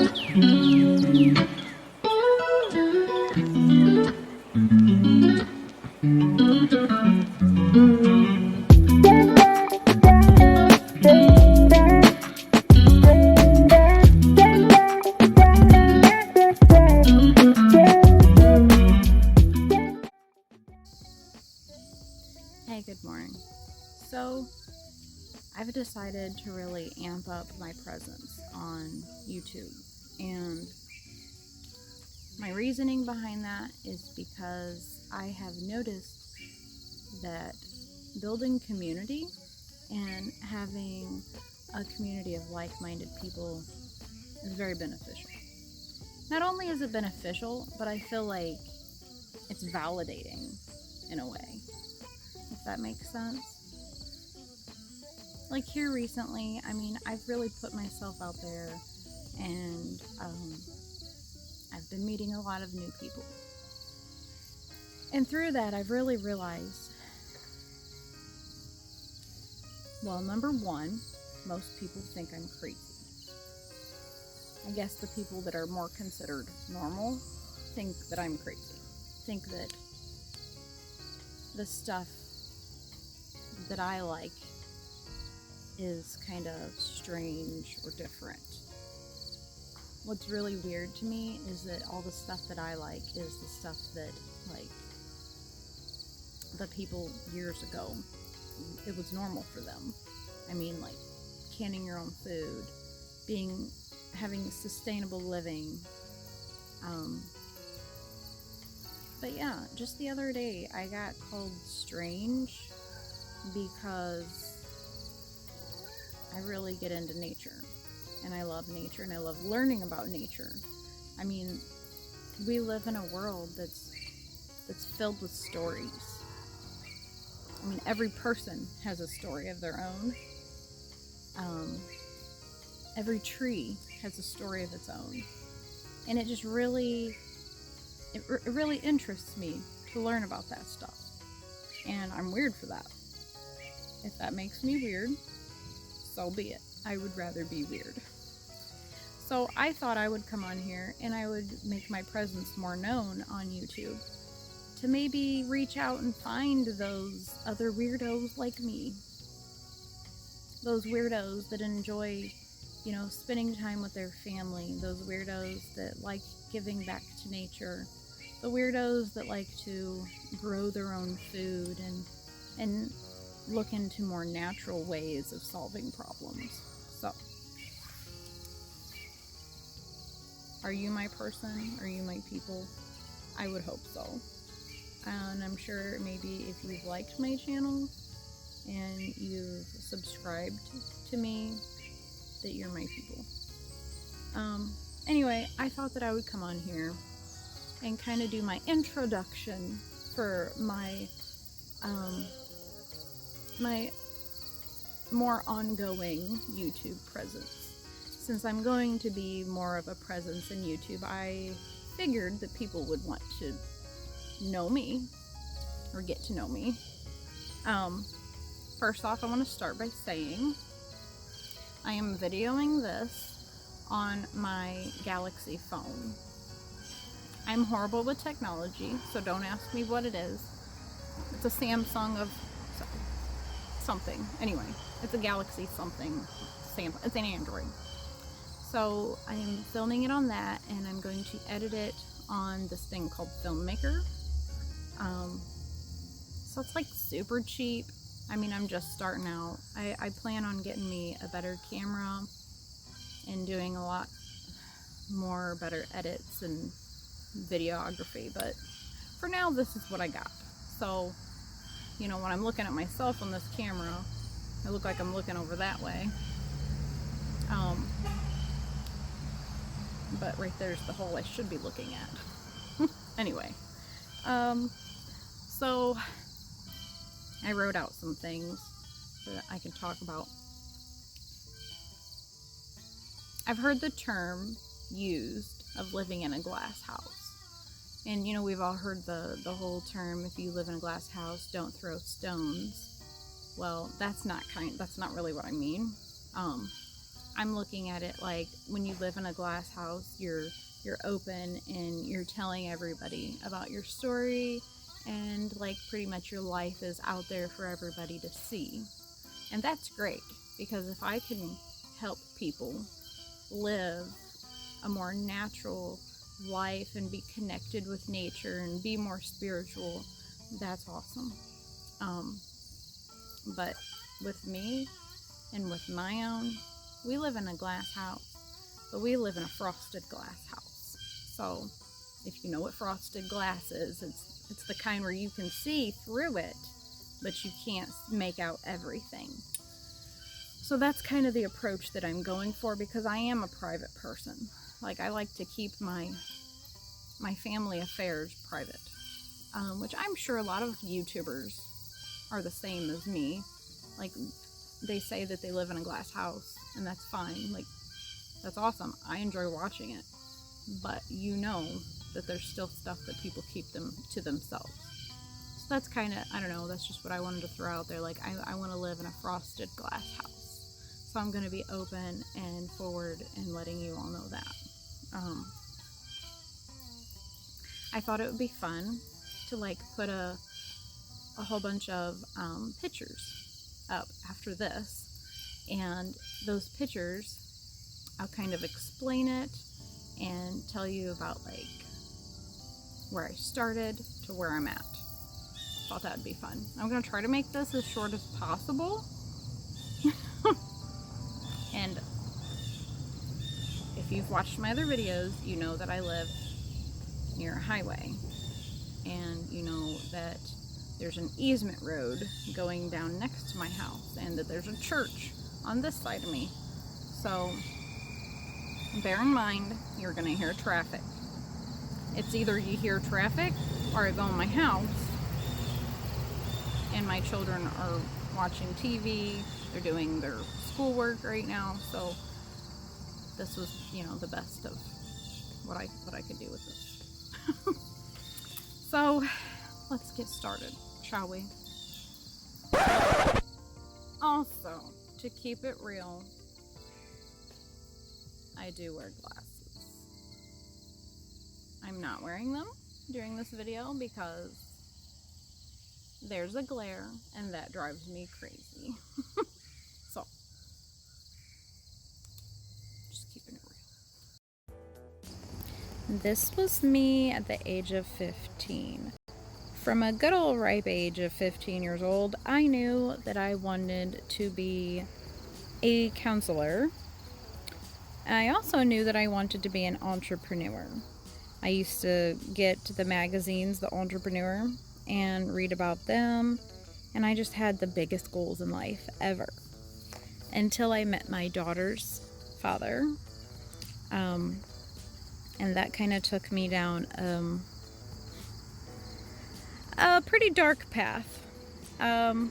Hey, good morning. So, I've decided to really amp up my presence on YouTube. And my reasoning behind that is because I have noticed that building community and having a community of like-minded people is very beneficial. Not only is it beneficial, but I feel like it's validating in a way, if that makes sense. Like here recently, I've really put myself out there, and I've been meeting a lot of new people. And through that, I've really realized, well, number one, most people think I'm crazy. I guess the people that are more considered normal think that I'm crazy. Think that the stuff that I like is kind of strange or different. What's really weird to me is that all the stuff that I like is the stuff that, like, the people years ago, it was normal for them. Like canning your own food, having sustainable living. But yeah, just the other day I got called strange because I really get into nature, and I love nature, and I love learning about nature. We live in a world that's filled with stories. Every person has a story of their own. Every tree has a story of its own, and it just really, it really interests me to learn about that stuff. And I'm weird for that. If that makes me weird, so be it. I would rather be weird. So I thought I would come on here and I would make my presence more known on YouTube to maybe reach out and find those other weirdos like me. Those weirdos that enjoy, spending time with their family. Those weirdos that like giving back to nature. The weirdos that like to grow their own food and look into more natural ways of solving problems. So, are you my person? Are you my people? I would hope so. And I'm sure maybe if you've liked my channel and you've subscribed to me, that you're my people. Anyway, I thought that I would come on here and kind of do my introduction for my my more ongoing YouTube presence. Since I'm going to be more of a presence in YouTube, I figured that people would want to know me or get to know me. First off, I want to start by saying I am videoing this on my Galaxy phone. I'm horrible with technology, so don't ask me what it is. It's a Samsung of something. Anyway, it's a Galaxy something. It's an Android. So I am filming it on that, and I'm going to edit it on this thing called Filmmaker. So it's like super cheap. I'm just starting out. I plan on getting me a better camera and doing a lot more better edits and videography, but for now this is what I got. So, when I'm looking at myself on this camera, I look like I'm looking over that way. But right there's the hole I should be looking at. Anyway, so I wrote out some things that I can talk about. I've heard the term used of living in a glass house. And we've all heard the whole term, if you live in a glass house, don't throw stones. Well, that's not really what I mean. I'm looking at it like when you live in a glass house, you're open and you're telling everybody about your story, and like pretty much your life is out there for everybody to see. And that's great, because if I can help people live a more natural life and be connected with nature and be more spiritual, that's awesome. But with me and with my own, we live in a glass house, but we live in a frosted glass house. So if you know what frosted glass is, it's the kind where you can see through it, but you can't make out everything. So that's kind of the approach that I'm going for, because I am a private person. Like, I like to keep my family affairs private, which I'm sure a lot of YouTubers are the same as me. Like, they say that they live in a glass house, and that's fine. Like, that's awesome. I enjoy watching it. But you know that there's still stuff that people keep them to themselves. So that's kind of, I don't know, that's just what I wanted to throw out there. Like, I want to live in a frosted glass house. So I'm going to be open and forward and letting you all know that. I thought it would be fun to like put a whole bunch of pictures up after this, and those pictures, I'll kind of explain it and tell you about like where I started to where I'm at. Thought that would be fun. I'm going to try to make this as short as possible. And if you've watched my other videos, you know that I live near a highway, and you know that there's an easement road going down next to my house, and that there's a church on this side of me. So bear in mind, you're going to hear traffic. It's either you hear traffic or I go in my house and my children are watching TV, they're doing their schoolwork right now. So this was, you know, the best of what I could do with this. So let's get started, shall we? Also, to keep it real, I do wear glasses. I'm not wearing them during this video because there's a glare and that drives me crazy. So, just keeping it real. This was me at the age of 15. From a good old ripe age of 15 years old, I knew that I wanted to be a counselor. I also knew that I wanted to be an entrepreneur. I used to get the magazines, The Entrepreneur, and read about them, and I just had the biggest goals in life ever. Until I met my daughter's father, and that kind of took me down a pretty dark path. I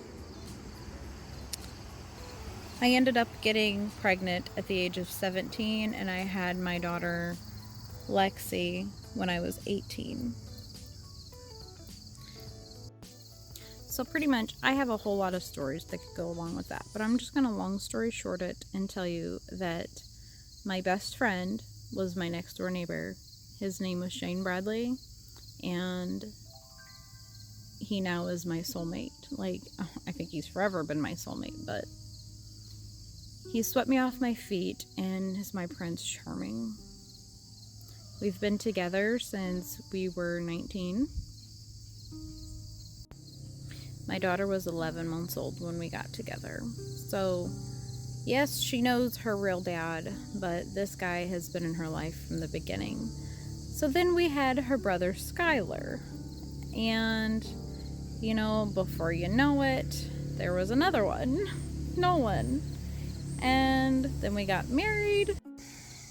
ended up getting pregnant at the age of 17, and I had my daughter Lexi when I was 18. So pretty much I have a whole lot of stories that could go along with that, but I'm just going to long story short it and tell you that my best friend was my next door neighbor. His name was Shane Bradley, and he now is my soulmate. Like, I think he's forever been my soulmate, but he swept me off my feet and is my Prince Charming. We've been together since we were 19. My daughter was 11 months old when we got together. So, yes, she knows her real dad, but this guy has been in her life from the beginning. So then we had her brother Skylar. And, you know, before you know it, there was another one, Nolan. And then we got married.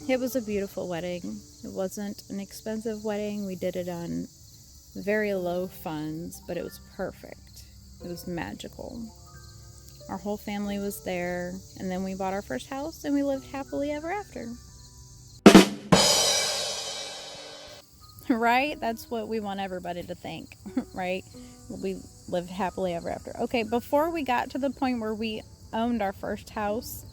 It was a beautiful wedding. It wasn't an expensive wedding. We did it on very low funds, but it was perfect. It was magical. Our whole family was there, and then we bought our first house, and we lived happily ever after. Right? That's what we want everybody to think, right? We lived happily ever after. Okay, before we got to the point where we owned our first house,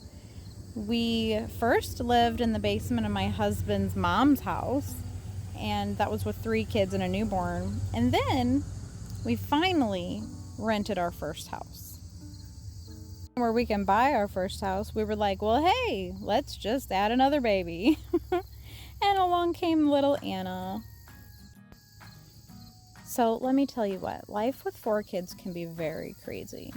We first lived in the basement of my husband's mom's house, and that was with 3 kids and a newborn. And then we finally rented our first house. Where we can buy our first house, we were like, well, hey, let's just add another baby. And along came little Anna. So let me tell you what, life with 4 kids can be very crazy.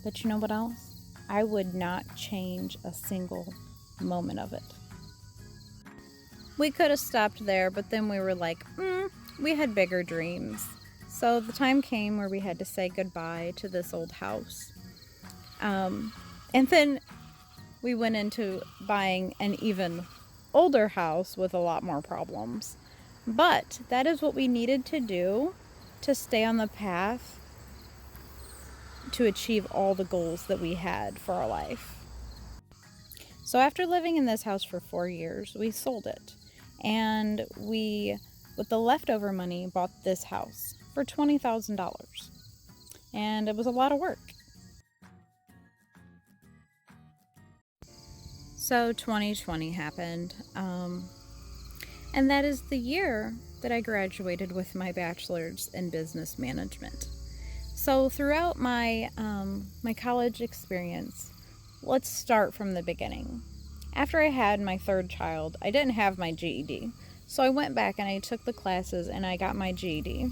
But you know what else? I would not change a single moment of it. We could have stopped there, but then we were like, we had bigger dreams. So the time came where we had to say goodbye to this old house. And then we went into buying an even older house with a lot more problems. But that is what we needed to do to stay on the path to achieve all the goals that we had for our life. So after living in this house for 4 years, we sold it. And we, with the leftover money, bought this house for $20,000. And it was a lot of work. So 2020 happened. And that is the year that I graduated with my bachelor's in business management. So throughout my my college experience, let's start from the beginning. After I had my 3rd child, I didn't have my GED. So I went back and I took the classes and I got my GED.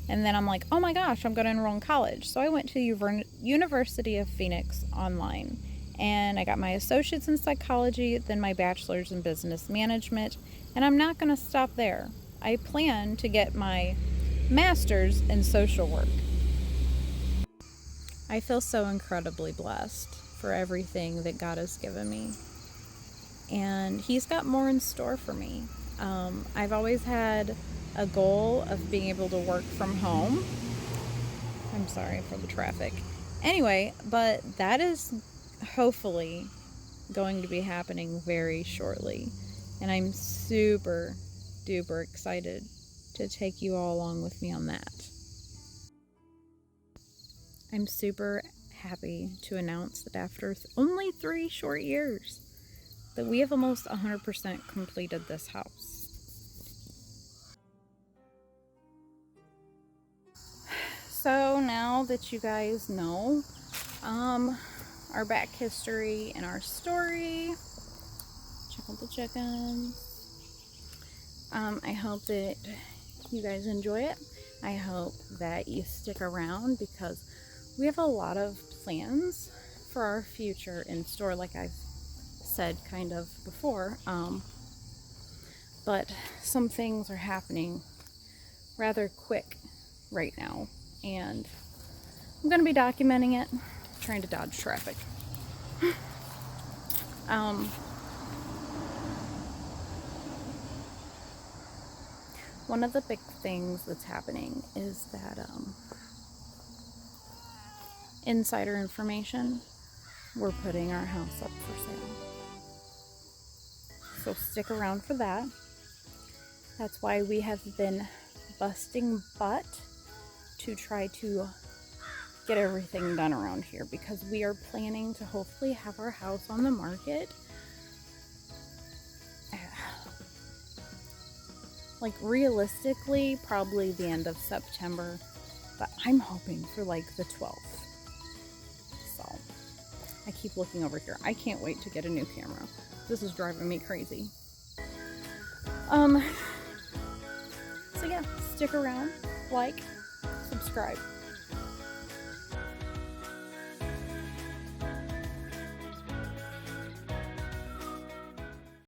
And then I'm like, oh my gosh, I'm going to enroll in college. So I went to University of Phoenix online. And I got my associate's in psychology, then my bachelor's in business management. And I'm not going to stop there. I plan to get my master's in social work. I feel so incredibly blessed for everything that God has given me. And He's got more in store for me. I've always had a goal of being able to work from home. I'm sorry for the traffic. Anyway, but that is hopefully going to be happening very shortly. And I'm super duper excited to take you all along with me on that. I'm super happy to announce that after only 3 short years, that we have almost 100% completed this house. So now that you guys know our back history and our story, check out the chickens. I hope that you guys enjoy it. I hope that you stick around because we have a lot of plans for our future in store, like I've said kind of before. But some things are happening rather quick right now, and I'm going to be documenting it, trying to dodge traffic. One of the big things that's happening is that insider information, we're putting our house up for sale. So stick around for that. That's why we have been busting butt to try to get everything done around here, because we are planning to hopefully have our house on the market like realistically probably the end of September, but I'm hoping for like the 12th. So I keep looking over here. I can't wait to get a new camera. This is driving me crazy. So yeah, stick around, like, subscribe.